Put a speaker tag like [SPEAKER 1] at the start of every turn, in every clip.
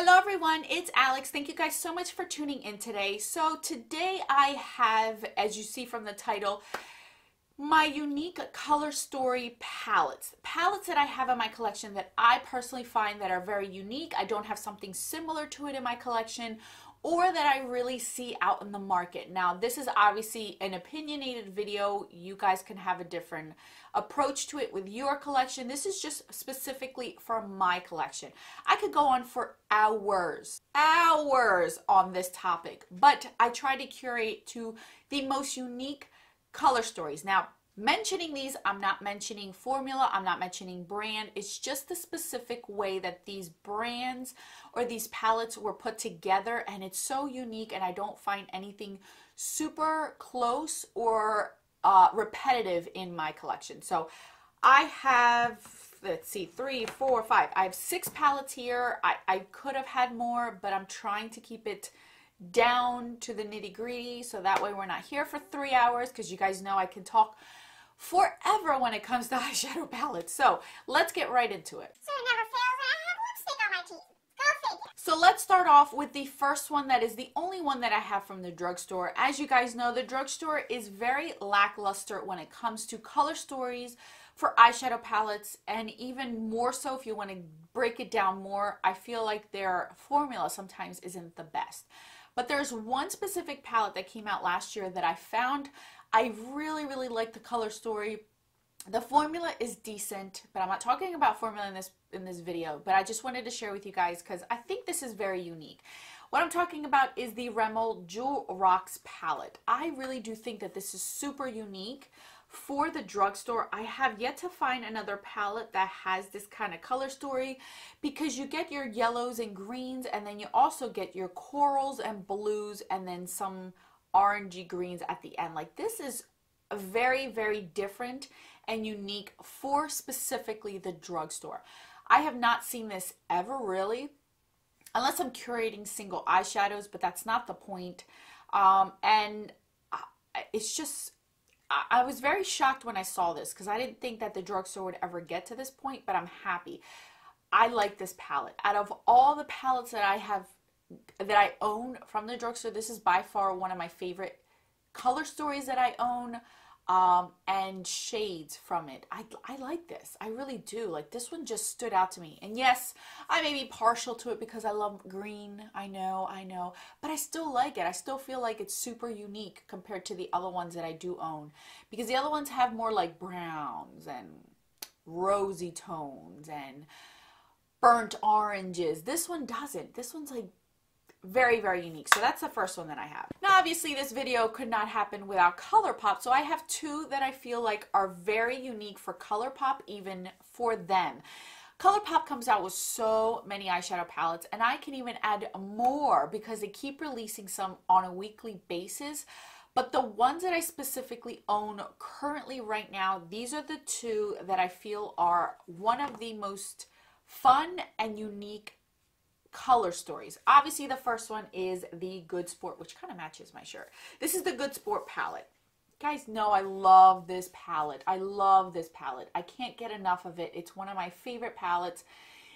[SPEAKER 1] Hello everyone, it's Alex. Thank you guys so much for tuning in today. So today I have, as you see from the title, my unique color story palettes. Palettes that I have in my collection that I personally find that are very unique. I don't have something similar to it in my collection, or that I really see out in the market. Now, this is obviously an opinionated video. You guys can have a different approach to it with your collection. This is just specifically for my collection. I could go on for hours on this topic, but I try to curate to the most unique color stories. Now, mentioning these, I'm not mentioning formula, I'm not mentioning brand. It's just the specific way that these brands or these palettes were put together, and it's so unique, and I don't find anything super close or repetitive in my collection. So I have, let's see, 3, 4, 5. I have 6 palettes here. I could have had more, but I'm trying to keep it down to the nitty-gritty, so that way we're not here for 3 hours, because you guys know I can talk forever when it comes to eyeshadow palettes. So let's get right into it.
[SPEAKER 2] So it never fails, and I have lipstick on my teeth. Go figure.
[SPEAKER 1] So let's start off with the first one that is the only one that I have from the drugstore. As you guys know, the drugstore is very lackluster when it comes to color stories for eyeshadow palettes, and even more so if you want to break it down more, I feel like their formula sometimes isn't the best. But there's one specific palette that came out last year that I found I really like the color story. The formula is decent, but I'm not talking about formula in this video, but I just wanted to share with you guys because I think this is very unique. What I'm talking about is the Rimmel Jewel Rocks palette. I really do think that this is super unique for the drugstore. I have yet to find another palette that has this kind of color story, because you get your yellows and greens, and then you also get your corals and blues, and then some orangey greens at the end. Like, this is very different and unique for specifically the drugstore. I have not seen this ever really, unless I'm curating single eyeshadows, but that's not the point. And it's just, I was very shocked when I saw this, because I didn't think that the drugstore would ever get to this point, but I'm happy. I like this palette. Out of all the palettes that I own from the drugstore, this is by far one of my favorite color stories that I own, and shades from it. I like this. I really do. Like, this one just stood out to me. And yes, I may be partial to it because I love green. I know, but I still like it. I still feel like it's super unique compared to the other ones that I do own, because the other ones have more like browns and rosy tones and burnt oranges. This one doesn't. This one's like very unique. So that's the first one that I have. Now, obviously this video could not happen without Colourpop, so I have 2 that I feel like are very unique for Colourpop, even for them. Colourpop comes out with so many eyeshadow palettes, and I can even add more because they keep releasing some on a weekly basis. But the ones that I specifically own currently right now, these are the 2 that I feel are one of the most fun and unique color stories. Obviously the first one is the Good Sport, which kind of matches my shirt. This is the Good Sport palette. You guys know I love this palette. I love this palette. I can't get enough of it. It's one of my favorite palettes.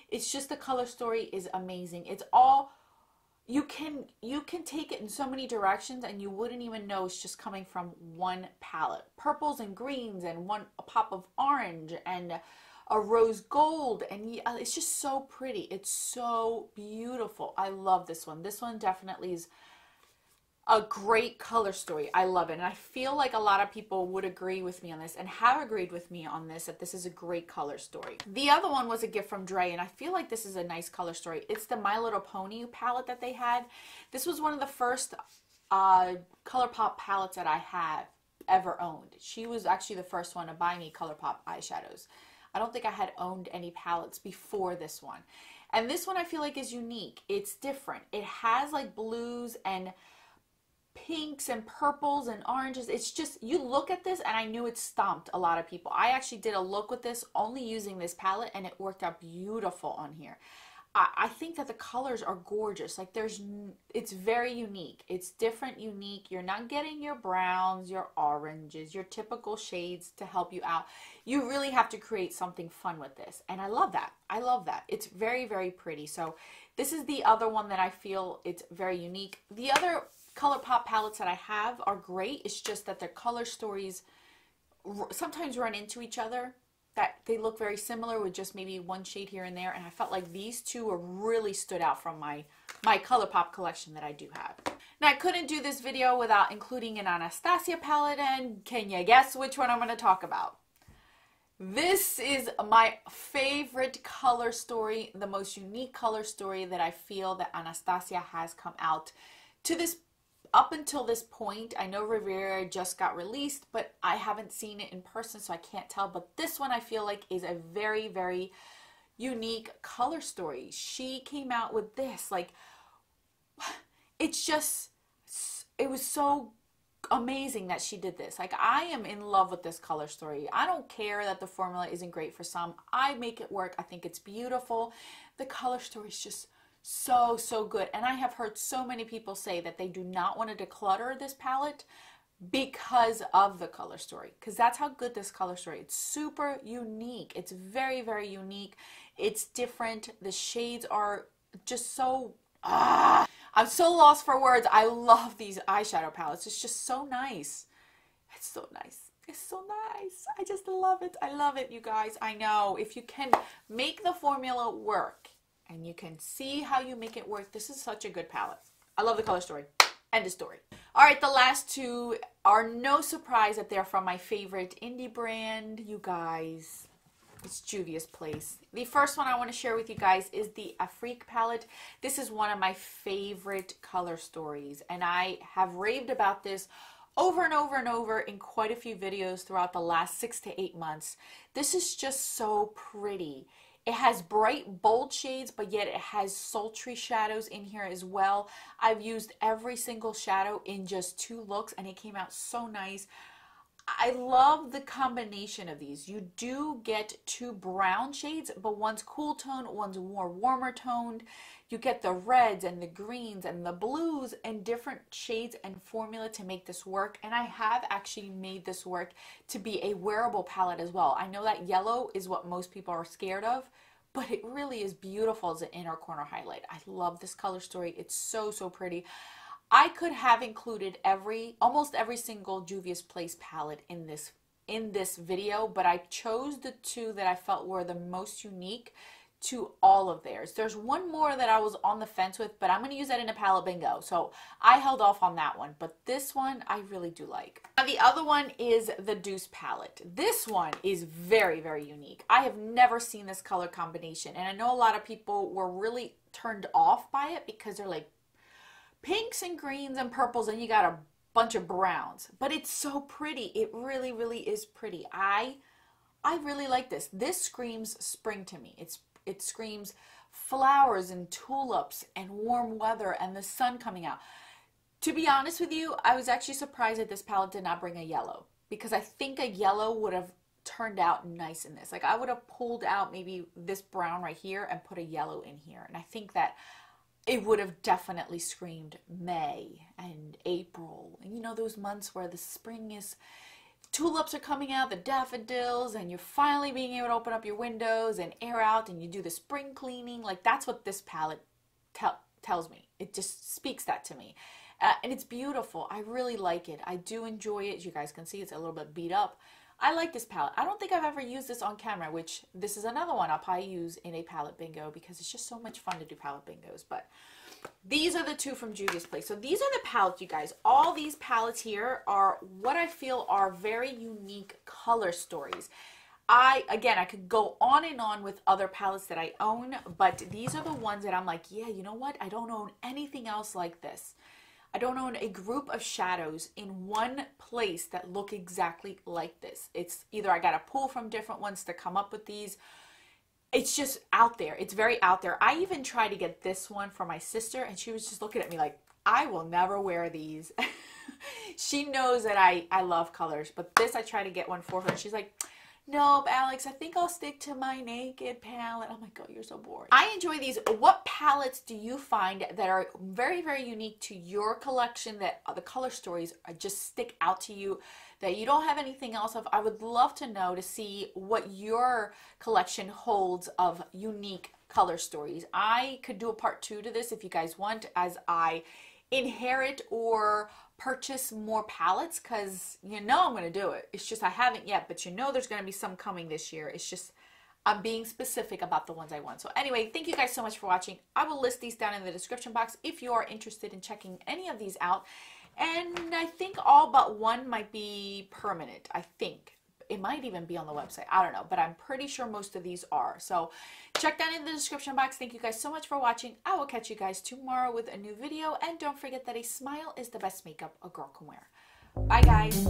[SPEAKER 1] It's just, the color story is amazing. It's all, you can take it in so many directions and you wouldn't even know it's just coming from one palette. Purples and greens and a pop of orange and a rose gold, and it's just so pretty. It's so beautiful. I love this one. This one definitely is a great color story. I love it, and I feel like a lot of people would agree with me on this, and have agreed with me on this, that this is a great color story. The other one was a gift from Dre, and I feel like this is a nice color story. It's the My Little Pony palette that they had. This was one of the first Colourpop palettes that I have ever owned. She was actually the first one to buy me Colourpop eyeshadows. I don't think I had owned any palettes before this one. And this one I feel like is unique. It's different. It has like blues and pinks and purples and oranges. It's just, you look at this and I knew it stomped a lot of people. I actually did a look with this only using this palette, and it worked out beautiful on here. I think that the colors are gorgeous. Like it's very unique. It's different, unique. You're not getting your browns, your oranges, your typical shades to help you out. You really have to create something fun with this. And I love that. I love that. It's very, very pretty. So this is the other one that I feel it's very unique. The other Colourpop palettes that I have are great. It's just that their color stories sometimes run into each other. That they look very similar with just maybe one shade here and there, and I felt like these two are really stood out from my Colourpop collection that I do have. Now I couldn't do this video without including an Anastasia palette, and can you guess which one I'm going to talk about? This is my favorite color story, the most unique color story that I feel that Anastasia has come out to this up until this point. I know Riviera just got released, but I haven't seen it in person, so I can't tell. But this one I feel like is a very, very unique color story. She came out with this, like, it's just, it was so amazing that she did this. Like, I am in love with this color story. I don't care that the formula isn't great for some. I make it work. I think it's beautiful. The color story is just so good, and I have heard so many people say that they do not want to declutter this palette because of the color story, because that's how good this color story. It's super unique. It's very, very unique. It's different. The shades are just so I'm so lost for words. I love these eyeshadow palettes. It's just so nice. It's so nice. It's so nice. I just love it. I love it, you guys. I know if you can make the formula work and you can see how you make it work, this is such a good palette. I love the color story. End of story. All right, the last two are no surprise that they're from my favorite indie brand, you guys. It's Juvia's Place. The first one I want to share with you guys is the Afrique palette. This is one of my favorite color stories, and I have raved about this over and over and over in quite a few videos throughout the last 6 to 8 months. This is just so pretty. It has bright, bold shades, but yet it has sultry shadows in here as well. I've used every single shadow in just 2 looks, and it came out so nice. I love the combination of these. You do get 2 brown shades, but one's cool tone, one's more warmer toned. You get the reds and the greens and the blues and different shades and formula to make this work. And I have actually made this work to be a wearable palette as well. I know that yellow is what most people are scared of, but it really is beautiful as an inner corner highlight. I love this color story. It's so pretty. I could have included almost every single Juvia's Place palette in this video, but I chose the 2 that I felt were the most unique to all of theirs. There's one more that I was on the fence with, but I'm going to use that in a palette bingo, so I held off on that one, but this one I really do like. Now the other one is the Deuce palette. This one is very, very unique. I have never seen this color combination, and I know a lot of people were really turned off by it because they're like, pinks and greens and purples, and you got a bunch of browns, but it's so pretty. It really, really is pretty. I really like this. This screams spring to me. It screams flowers and tulips and warm weather and the sun coming out. To be honest with you, I was actually surprised that this palette did not bring a yellow, because I think a yellow would have turned out nice in this. Like, I would have pulled out maybe this brown right here and put a yellow in here, and I think that it would have definitely screamed May and April, and you know, those months where the spring is, tulips are coming out, the daffodils, and you're finally being able to open up your windows and air out, and you do the spring cleaning. Like, that's what this palette tells me. It just speaks that to me, and it's beautiful. I really like it. I do enjoy it. As you guys can see, it's a little bit beat up. I like this palette. I don't think I've ever used this on camera, which this is another one I'll probably use in a palette bingo, because it's just so much fun to do palette bingos. But these are the 2 from Juvia's Place. So these are the palettes, you guys. All these palettes here are what I feel are very unique color stories. Again, I could go on and on with other palettes that I own, but these are the ones that I'm like, yeah, you know what? I don't own anything else like this. I don't own a group of shadows in one place that look exactly like this. It's either I got to pull from different ones to come up with these. It's just out there. It's very out there. I even tried to get this one for my sister, and she was just looking at me like, I will never wear these. She knows that I love colors, but this I tried to get one for her, and she's like, Nope, Alex, I think I'll stick to my naked palette. Oh my God, you're so boring. I enjoy these. What palettes do you find that are very, very unique to your collection, that the color stories just stick out to you, that you don't have anything else of? I would love to know, to see what your collection holds of unique color stories. I could do a part 2 to this if you guys want, as I inherit or purchase more palettes, because you know I'm going to do it. It's just I haven't yet, but you know there's going to be some coming this year. It's just I'm being specific about the ones I want. So anyway, thank you guys so much for watching. I will list these down in the description box if you are interested in checking any of these out. And I think all but one might be permanent. I think it might even be on the website. I don't know, but I'm pretty sure most of these are. So check that in the description box. Thank you guys so much for watching. I will catch you guys tomorrow with a new video. And don't forget that a smile is the best makeup a girl can wear. Bye, guys.